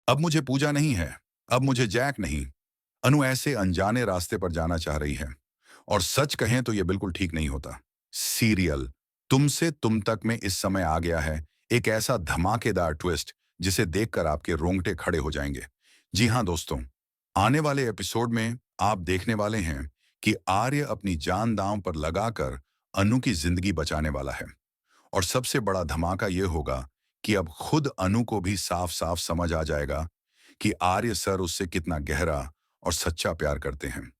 अब मुझे पूजा नहीं है, अब मुझे जैक नहीं। अनु ऐसे अनजाने रास्ते पर जाना चाह रही है। और सच कहें तो यह बिल्कुल ठीक नहीं होता। सीरियल तुमसे तुम तक में इस समय आ गया है एक ऐसा धमाकेदार ट्विस्ट जिसे देखकर आपके रोंगटे खड़े हो जाएंगे। जी हाँ दोस्तों, आने वाले एपिसोड में आप देखने वाले हैं कि आर्य अपनी जान दांव पर लगाकर अनु की जिंदगी बचाने वाला है। और सबसे बड़ा धमाका यह होगा कि अब खुद अनु को भी साफ साफ समझ आ जाएगा कि आर्य सर उससे कितना गहरा और सच्चा प्यार करते हैं।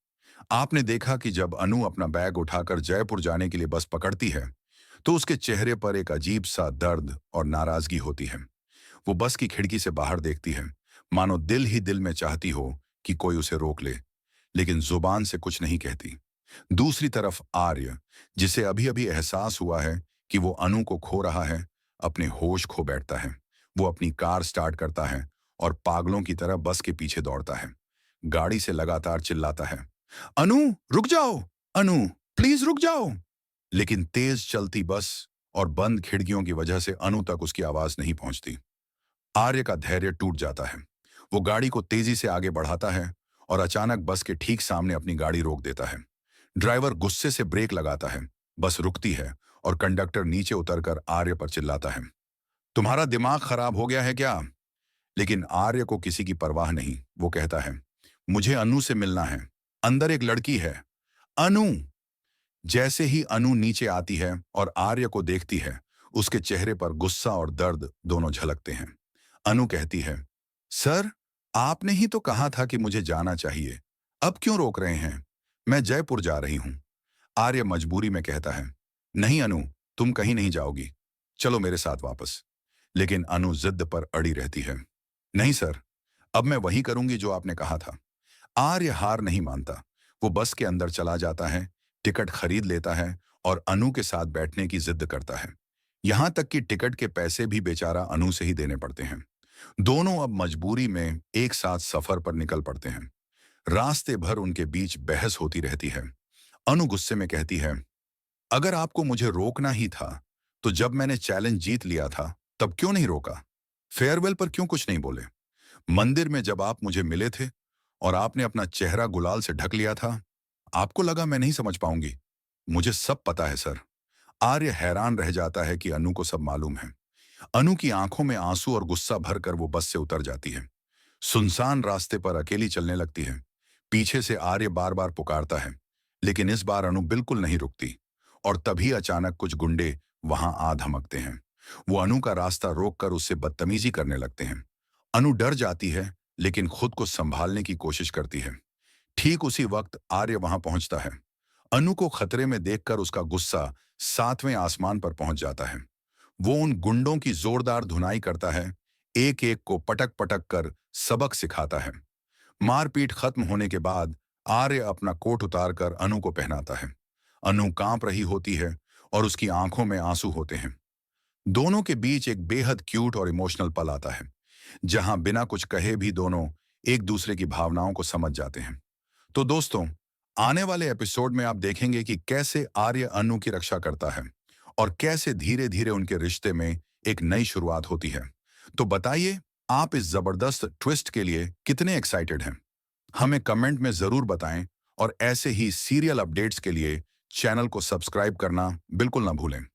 आपने देखा कि जब अनु अपना बैग उठाकर जयपुर जाने के लिए बस पकड़ती है, तो उसके चेहरे पर एक अजीब सा दर्द और नाराजगी होती है। वो बस की खिड़की से बाहर देखती है, मानो दिल ही दिल में चाहती हो कि कोई उसे रोक ले, लेकिन जुबान से कुछ नहीं कहती। दूसरी तरफ आर्य, जिसे अभी अभी एहसास हुआ है कि वो अनु को खो रहा है, अपने होश खो बैठता है। वो अपनी कार स्टार्ट करता है और पागलों की तरह बस के पीछे दौड़ता है। गाड़ी से लगातार चिल्लाता है, अनु रुक जाओ, अनु प्लीज रुक जाओ। लेकिन तेज चलती बस और बंद खिड़कियों की वजह से अनु तक उसकी आवाज नहीं पहुंचती। आर्य का धैर्य टूट जाता है। वो गाड़ी को तेजी से आगे बढ़ाता है और अचानक बस के ठीक सामने अपनी गाड़ी रोक देता है। ड्राइवर गुस्से से ब्रेक लगाता है, बस रुकती है और कंडक्टर नीचे उतरकर आर्य पर चिल्लाता है, तुम्हारा दिमाग खराब हो गया है क्या? लेकिन आर्य को किसी की परवाह नहीं। वो कहता है, मुझे अनु से मिलना है, अंदर एक लड़की है। अनु। जैसे ही अनु नीचे आती है और आर्य को देखती है, उसके चेहरे पर गुस्सा और दर्द दोनों झलकते हैं। अनु कहती है, सर, आपने ही तो कहा था कि मुझे जाना चाहिए, अब क्यों रोक रहे हैं? मैं जयपुर जा रही हूं। आर्य मजबूरी में कहता है, नहीं अनु, तुम कहीं नहीं जाओगी, चलो मेरे साथ वापस। लेकिन अनु जिद पर अड़ी रहती है, नहीं सर, अब मैं वही करूंगी जो आपने कहा था। आर्य हार नहीं मानता। वो बस के अंदर चला जाता है, टिकट खरीद लेता है और अनु के साथ बैठने की जिद करता है। यहां तक कि टिकट के पैसे भी बेचारा अनु से ही देने पड़ते हैं। दोनों अब मजबूरी में एक साथ सफर पर निकल पड़ते हैं। रास्ते भर उनके बीच बहस होती रहती है। अनु गुस्से में कहती है, अगर आपको मुझे रोकना ही था, तो जब मैंने चैलेंज जीत लिया था तब क्यों नहीं रोका? फेयरवेल पर क्यों कुछ नहीं बोले? मंदिर में जब आप मुझे मिले थे और आपने अपना चेहरा गुलाल से ढक लिया था, आपको लगा मैं नहीं समझ पाऊंगी? मुझे सब पता है सर। आर्य हैरान रह जाता है कि अनु को सब मालूम है। अनु की आंखों में आंसू और गुस्सा भरकर वो बस से उतर जाती है। सुनसान रास्ते पर अकेली चलने लगती है। पीछे से आर्य बार बार पुकारता है, लेकिन इस बार अनु बिल्कुल नहीं रुकती। और तभी अचानक कुछ गुंडे वहां आ धमकते हैं। वो अनु का रास्ता रोककर उससे बदतमीजी करने लगते हैं। अनु डर जाती है, लेकिन खुद को संभालने की कोशिश करती है। ठीक उसी वक्त आर्य वहां पहुंचता है। अनु को खतरे में देखकर उसका गुस्सा सातवें आसमान पर पहुंच जाता है। वो उन गुंडों की जोरदार धुनाई करता है, एक एक को पटक पटक कर सबक सिखाता है। मारपीट खत्म होने के बाद आर्य अपना कोट उतारकर अनु को पहनाता है। अनु कांप रही होती है और उसकी आंखों में आंसू होते हैं। दोनों के बीच एक बेहद क्यूट और इमोशनल पल आता है, जहां बिना कुछ कहे भी दोनों एक दूसरे की भावनाओं को समझ जाते हैं। तो दोस्तों, आने वाले एपिसोड में आप देखेंगे कि कैसे आर्य अनु की रक्षा करता है और कैसे धीरे धीरे उनके रिश्ते में एक नई शुरुआत होती है। तो बताइए, आप इस जबरदस्त ट्विस्ट के लिए कितने एक्साइटेड हैं? हमें कमेंट में जरूर बताएं और ऐसे ही सीरियल अपडेट्स के लिए चैनल को सब्सक्राइब करना बिल्कुल ना भूलें।